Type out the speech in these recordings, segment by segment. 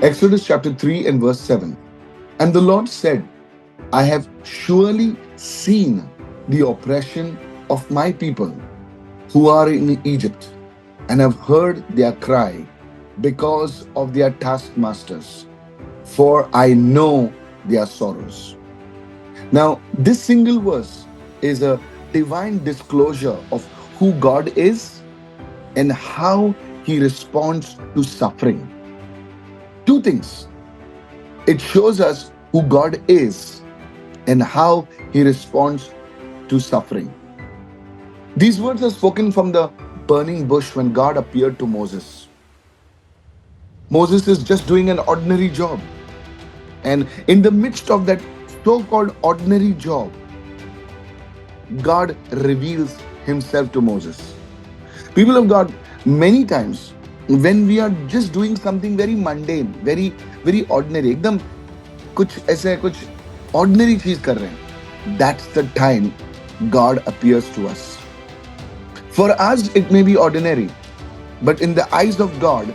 Exodus chapter 3 and verse 7. And the Lord said, I have surely seen the oppression of my people who are in Egypt, and have heard their cry because of their taskmasters, for I know their sorrows. Now, this single verse is a divine disclosure of who God is and how he responds to suffering. Two things. It shows us who God is and how he responds to suffering. These words are spoken from the burning bush when God appeared to Moses. Moses is just doing an ordinary job. And in the midst of that so-called ordinary job, God reveals himself to Moses. People of God, many times when we are just doing something very mundane, very ordinary, एकदम कुछ ऐसे कुछ ordinary चीज कर रहे हैं, that's the time God appears to us. For us, it may be ordinary, but in the eyes of God,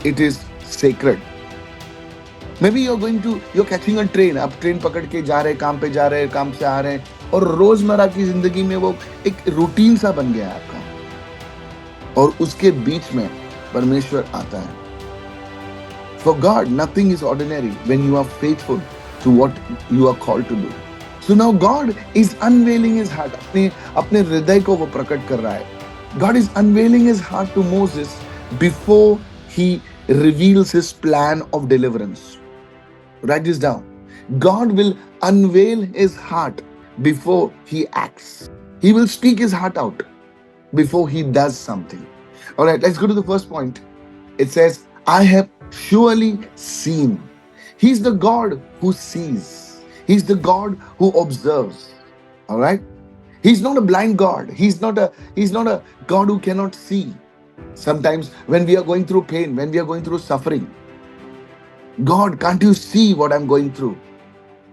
it is sacred. Maybe you're catching a train. आप train पकड़ के जा रहे हैं, काम पे जा रहे हैं, काम से आ रहे हैं, और रोजमर्रा की जिंदगी में वो एक रूटीन सा बन गया है आपका, और उसके बीच में परमेश्वर आता है. For God, nothing is ordinary when you are faithful to what you are called to do. So now God is unveiling his heart. अपने हृदय को वो प्रकट कर रहा है. God is unveiling his heart to Moses before he reveals his plan of deliverance. Write this down. God will unveil his heart before he acts. He will speak his heart out before he does something. All right, let's go to the first point. It says, I have surely seen. He's the God who sees. He's the God who observes. All right? He's not a blind God. He's not a God who cannot see. Sometimes when we are going through pain, when we are going through suffering, God, can't you see what I'm going through?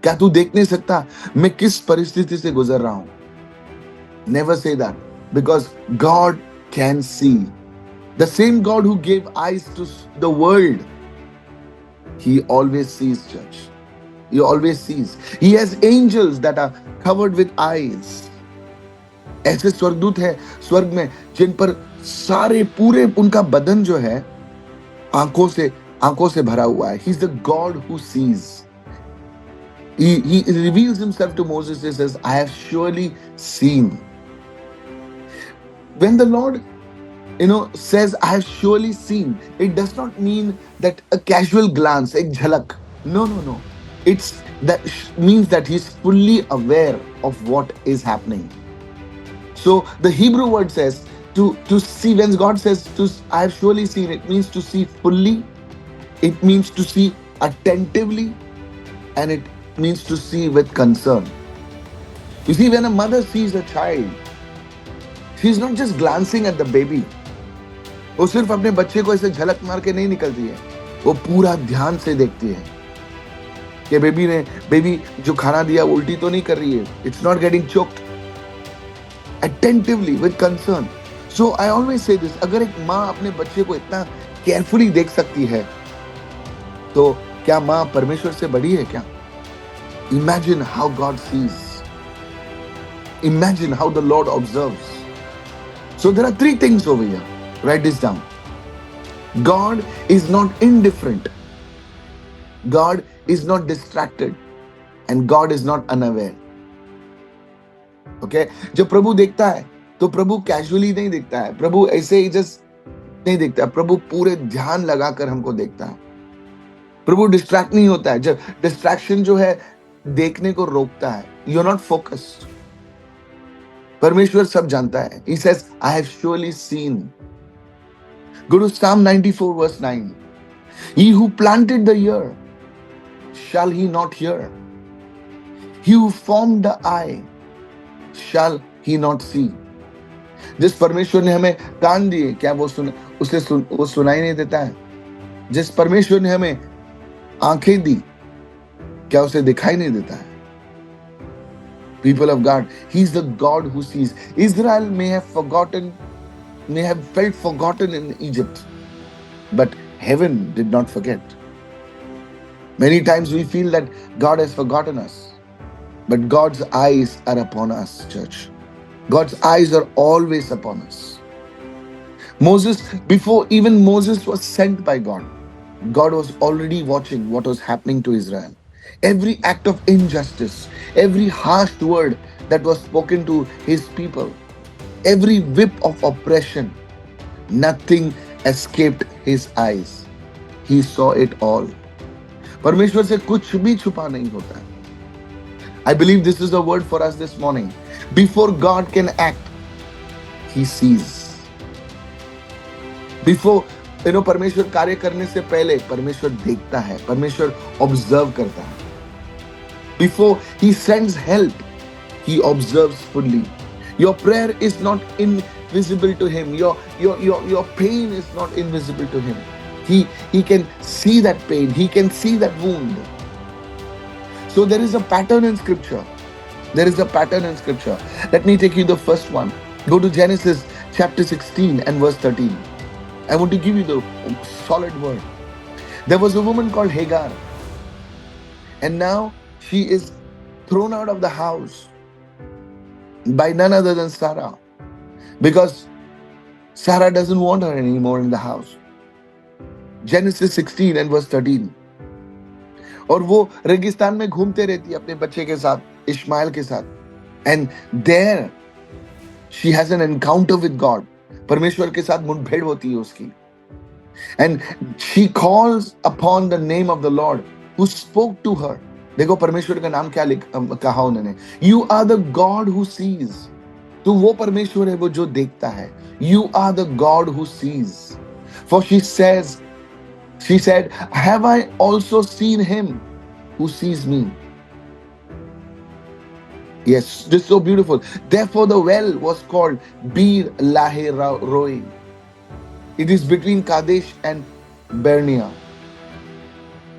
क्या तू देख नहीं सकता मैं किस परिस्थिति से गुजर रहा हूं? Never say that, because God can see. The same God who gave eyes to the world, he always sees, church. He always sees. He has angels that are covered with eyes. ऐसे स्वर्गदूत है स्वर्ग में जिन पर सारे पूरे उनका बदन जो है आंखों से भरा हुआ है. He's the God who sees. He reveals himself to Moses. He says, I have surely seen. When the Lord says, I have surely seen, it does not mean that a casual glance, ek jhalak. No. That means that he's fully aware of what is happening. So the Hebrew word says to see. When God says I have surely seen, it means to see fully. It means to see attentively, and it means to see with concern. You see, when a mother sees a child, she's not just glancing at the baby. वो सिर्फ अपने बच्चे को ऐसे झलक मार के नहीं निकलती है, वो पूरा ध्यान से देखती है कि बेबी जो खाना दिया वो उल्टी तो नहीं कर रही है. It's not getting choked. Attentively, with concern. So I always say this, अगर एक माँ अपने बच्चे को इतना केयरफुली देख सकती है, तो क्या माँ परमेश्वर से बड़ी है क्या? Imagine how God sees. Imagine how the Lord observes. So there are three things over here. Write this down. God is not indifferent. God is not distracted. And God is not unaware. Okay? जब प्रभु देखता है तो प्रभु casually नहीं देखता है. प्रभु ऐसे ही just नहीं देखता है. प्रभु पूरे ध्यान लगाकर हमको देखता है. प्रभु डिस्ट्रैक्ट नहीं होता है. जब डिस्ट्रैक्शन जो है देखने को रोकता है. You are not focused. परमेश्वर सब जानता है. He says, I have surely seen. Go to Psalm 94 verse 9. He who planted the ear, shall he not hear? He who formed the eye, shall he not see? जिस परमेश्वर ने हमें कान दिए, क्या वो सुनाई नहीं देता है? जिस परमेश्वर ने हमें आंखें दी, क्या उसे दिखाई नहीं देता है? People of God, he's the God who sees. Israel may have felt forgotten in Egypt, but heaven did not forget. Many times we feel that God has forgotten us, but God's eyes are upon us, church. God's eyes are always upon us. Before even Moses was sent by God, God was already watching what was happening to Israel. Every act of injustice, every harsh word that was spoken to his people, every whip of oppression, nothing escaped his eyes. He saw it all. परमेश्वर से कुछ भी छुपा नहीं होता. I believe this is a word for us this morning. Before God can act, He sees. Before परमेश्वर कार्य करने से पहले परमेश्वर देखता है, परमेश्वर ऑब्जर्व करता है. Before He sends help, He observes fully. Your prayer is not invisible to Him. Your pain is not invisible to Him. He can see that pain. He can see that wound. So there is a pattern in Scripture. There is a pattern in Scripture. Let me take you the first one. Go to Genesis chapter 16 and verse 13. I want to give you the solid word. There was a woman called Hagar, and now she is thrown out of the house by none other than Sarah, because Sarah doesn't want her anymore in the house. Genesis 16 and verse 13. और वो रेगिस्तान में घूमते रहती है अपने बच्चे के साथ, इश्माइल के साथ. And there she has an encounter with God. परमेश्वर के साथ मुठभेड़ होती है उसकी. And she calls upon the name of the Lord who spoke to her. देखो परमेश्वर का नाम क्या कहा उन्होंने. You are the God who sees. तो वो परमेश्वर है वो जो देखता है. You are the God who sees. For she said, have I also seen him who sees me? Yes, this is so beautiful. Therefore the well was called Bir Lahai Roi. It is between Kadesh and Barnea.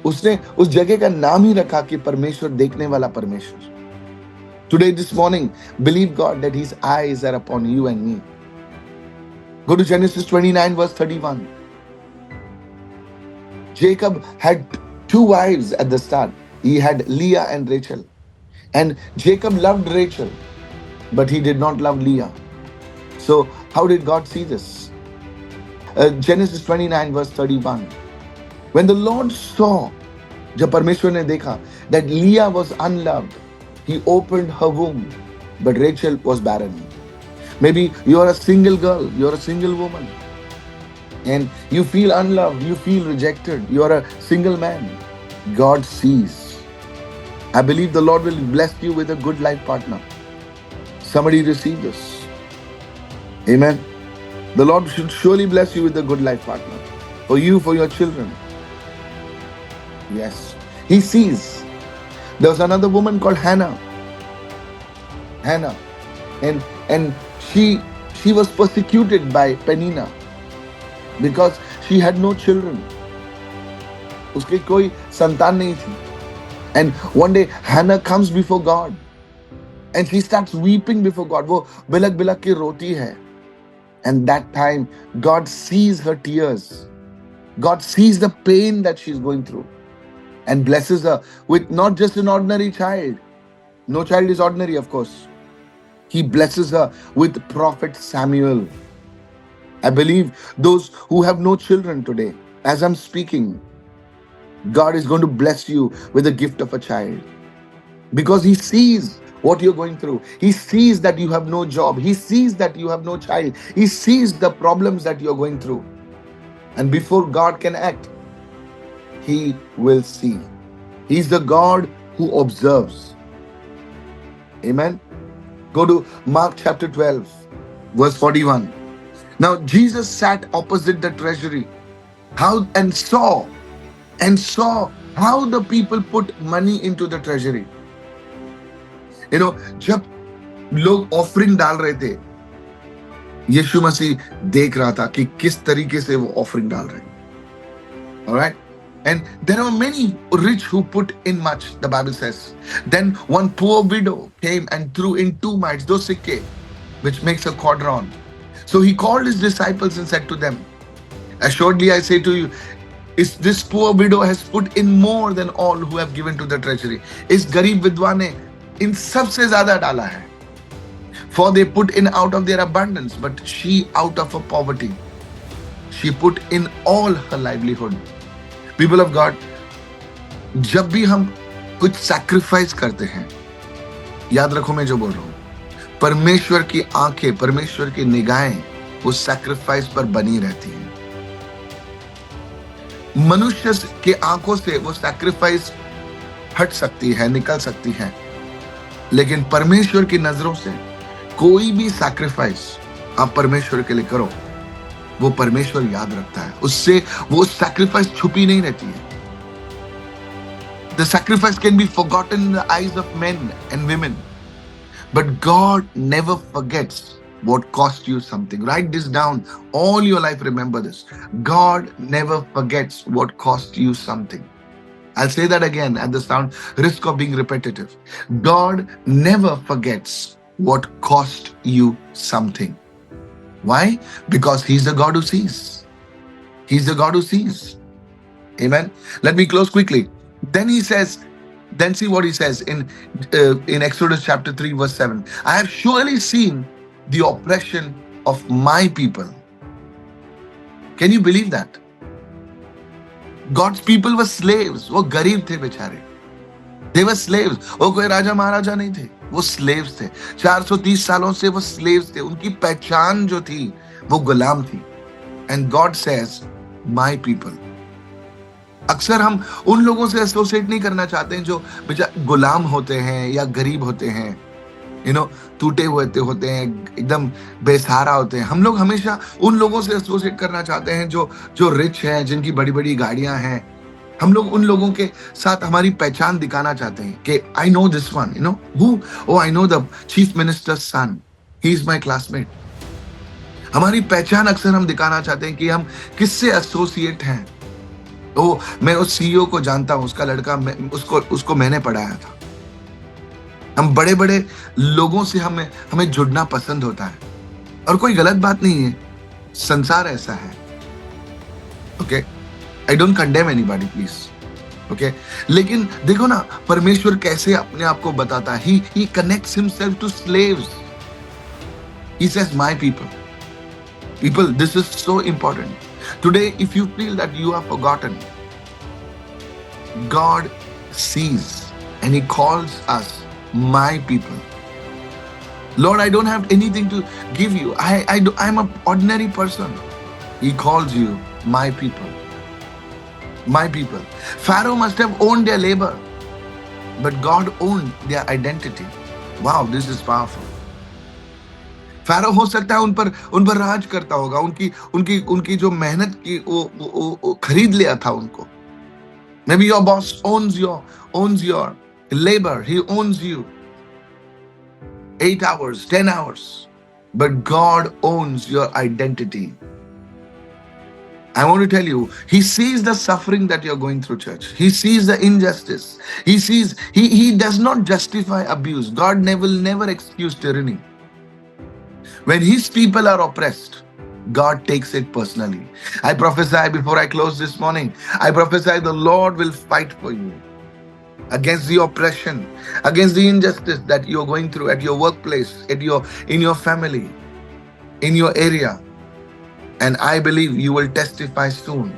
उसने उस जगह का नाम ही रखा कि परमेश्वर देखने वाला परमेश्वर. Today, this morning, believe God that His eyes are upon you and me. Go to Genesis 29 verse 31. Jacob had two wives at the start. He had Leah and Rachel. And Jacob loved Rachel, but he did not love Leah. So how did God see this? Genesis 29 verse 31. When the Lord saw, जब परमेश्वर ने देखा that Leah was unloved, He opened her womb, but Rachel was barren. Maybe you are a single girl, you are a single woman, and you feel unloved, you feel rejected, you are a single man. God sees. I believe the Lord will bless you with a good life partner. Somebody receive this. Amen. The Lord should surely bless you with a good life partner. For you, for your children. Yes. He sees. There was another woman called Hannah. And she was persecuted by Peninnah because she had no children. उसके कोई संतान नहीं थी. And one day Hannah comes before God and she starts weeping before God. वो बिलक बिलक के रोती है. And that time God sees her tears. God sees the pain that she's going through and blesses her with not just an ordinary child. No child is ordinary, of course. He blesses her with Prophet Samuel. I believe those who have no children today, as I'm speaking, God is going to bless you with the gift of a child. Because He sees what you're going through. He sees that you have no job. He sees that you have no child. He sees the problems that you're going through. And before God can act, He will see. He's the God who observes. Amen. Go to Mark chapter 12, verse 41. Now Jesus sat opposite the treasury and saw how the people put money into the treasury. जब लोग offering डाल रहे थे, यीशु मसीह देख रहा था कि किस तरीके से वो ऑफरिंग डाल रहे हैं. All right? And there are many rich who put in much, the Bible says. Then one poor widow came and threw in 2 mites, 2 sikke, which makes a quadron. So He called His disciples and said to them, assuredly I say to you, This poor widow has put in more than all who have given to the treasury. इस गरीब विधवा ने इन सबसे ज्यादा डाला है. For they put in out of their abundance, but she out of her poverty, she put in all her livelihood. People of God, जब भी हम कुछ सैक्रिफाइस करते हैं, याद रखो मैं जो बोल रहा हूं, परमेश्वर की आंखें, परमेश्वर की निगाहें उस सैक्रिफाइस पर बनी रहती हैं. मनुष्य के आंखों से वो सैक्रिफाइस हट सकती है, निकल सकती है, लेकिन परमेश्वर की नजरों से कोई भी सैक्रिफाइस आप परमेश्वर के लिए करो, वो परमेश्वर याद रखता है. उससे वो सैक्रिफाइस छुपी नहीं रहती है. The sacrifice can be forgotten in the eyes of men and women, but God never forgets what cost you something. Write this down all your life. Remember this. God never forgets what cost you something. I'll say that again at the sound risk of being repetitive. God never forgets what cost you something. Why? Because He's the God who sees. He's the God who sees. Amen. Let me close quickly. Then he says, then see what he says in Exodus chapter 3 verse 7. I have surely seen the oppression of my people. Can you believe that? God's people were slaves. वो गरीब थे बेचारे. They were slaves. वो कोई राजा महाराजा नहीं थे. वो slaves थे. 430 सालों से वो slaves थे. उनकी पहचान जो थी वो गुलाम थी. And God says, my people. अक्सर हम उन लोगों से एसोसिएट नहीं करना चाहते हैं जो बेचारे गुलाम होते हैं या गरीब होते हैं, टूटे हुए होते हैं, एकदम बेसहारा होते हैं. हम लोग हमेशा उन लोगों से एसोसिएट करना चाहते हैं जो रिच हैं, जिनकी बड़ी बड़ी गाड़ियां हैं. हम लोग उन लोगों के साथ हमारी पहचान दिखाना चाहते हैं कि I know this one, I know the chief minister's son, he is my classmate. हमारी पहचान अक्सर हम दिखाना चाहते हैं कि हम किससे एसोसिएट हैं. मैं उस सीईओ को जानता हूं, उसका लड़का, उसको मैंने पढ़ाया था. हम बड़े बड़े लोगों से हमें जुड़ना पसंद होता है, और कोई गलत बात नहीं है. संसार ऐसा है. Okay, I don't condemn anybody please. Okay, लेकिन देखो ना परमेश्वर कैसे अपने आप को बताता है. He connects himself to slaves. He says my people, this is so important. Today, if you feel that you are forgotten, God sees and He calls us my people. Lord, I don't have anything to give you. I'm an ordinary person. He calls you my people. My people. Pharaoh must have owned their labor, but God owned their identity. Wow, this is powerful. फ़ारो हो सकता है उन पर राज करता होगा, उनकी जो मेहनत की वो खरीद लिया था उनको. Maybe your boss owns your labor. He owns you 8 hours, 10 hours, but God owns your identity. I want to tell you, He sees the suffering that you're going through, church. He sees the injustice. He does not justify abuse. God will never excuse tyranny. When His people are oppressed, God takes it personally. I prophesy before I close this morning, I prophesy the Lord will fight for you against the oppression, against the injustice that you're going through at your workplace, in your family, in your area. And I believe you will testify soon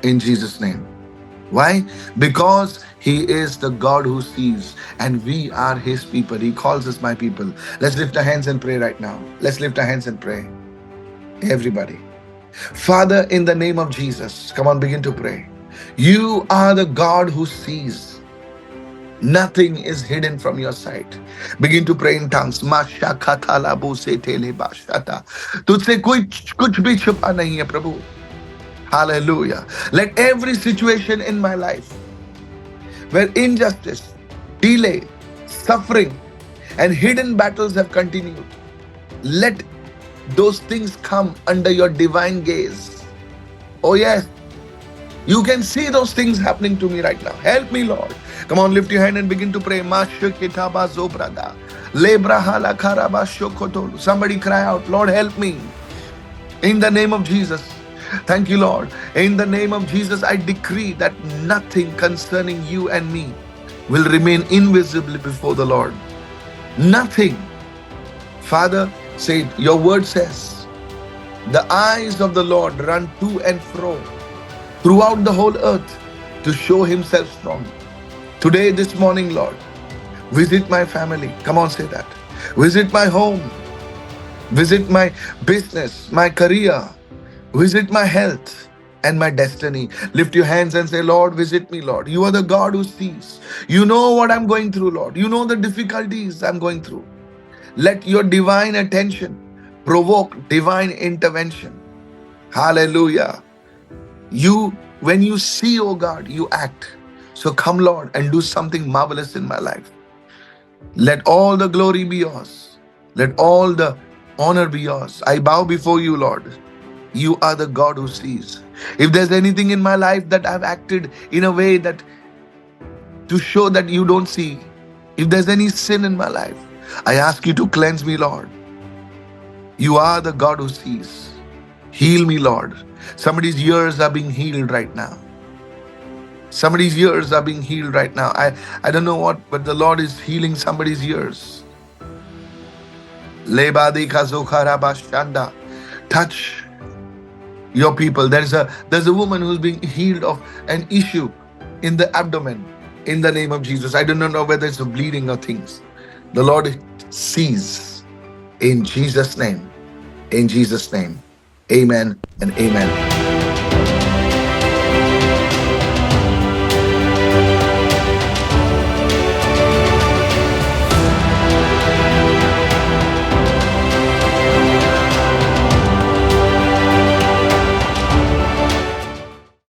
in Jesus' name. Why? Because He is the God who sees, and we are His people. He calls us my people. Let's lift our hands and pray right now. Let's lift our hands and pray. Everybody. Father, in the name of Jesus, come on, begin to pray. You are the God who sees. Nothing is hidden from your sight. Begin to pray in tongues. तुझसे कुछ भी छुपा नहीं है प्रभु. Hallelujah. Let every situation in my life where injustice, delay, suffering, and hidden battles have continued, let those things come under your divine gaze. Oh yes, you can see those things happening to me right now. Help me, Lord. Come on, lift your hand and begin to pray. Somebody cry out, Lord, help me. In the name of Jesus. Thank you, Lord. In the name of Jesus, I decree that nothing concerning you and me will remain invisible before the Lord. Nothing. Father, say it. Your word says, the eyes of the Lord run to and fro throughout the whole earth to show himself strong. Today, this morning, Lord, visit my family. Come on, say that. Visit my home. Visit my business, my career. Visit my health and my destiny. Lift your hands and say, Lord, visit me, Lord. You are the God who sees. You know what I'm going through, Lord. You know the difficulties I'm going through. Let your divine attention provoke divine intervention. Hallelujah. When you see, oh God, you act. So come, Lord, and do something marvelous in my life. Let all the glory be yours. Let all the honor be yours. I bow before you, Lord. You are the God who sees. If there's anything in my life that I've acted in a way that to show that you don't see, if there's any sin in my life, I ask you to cleanse me, Lord. You are the God who sees. Heal me, Lord. Somebody's ears are being healed right now. Somebody's ears are being healed right now. I don't know what, but the Lord is healing somebody's ears. Touch your people. There's a woman who's being healed of an issue in the abdomen in the name of Jesus. I do not know whether it's bleeding or things. The Lord sees in Jesus' name. In Jesus' name. Amen and amen.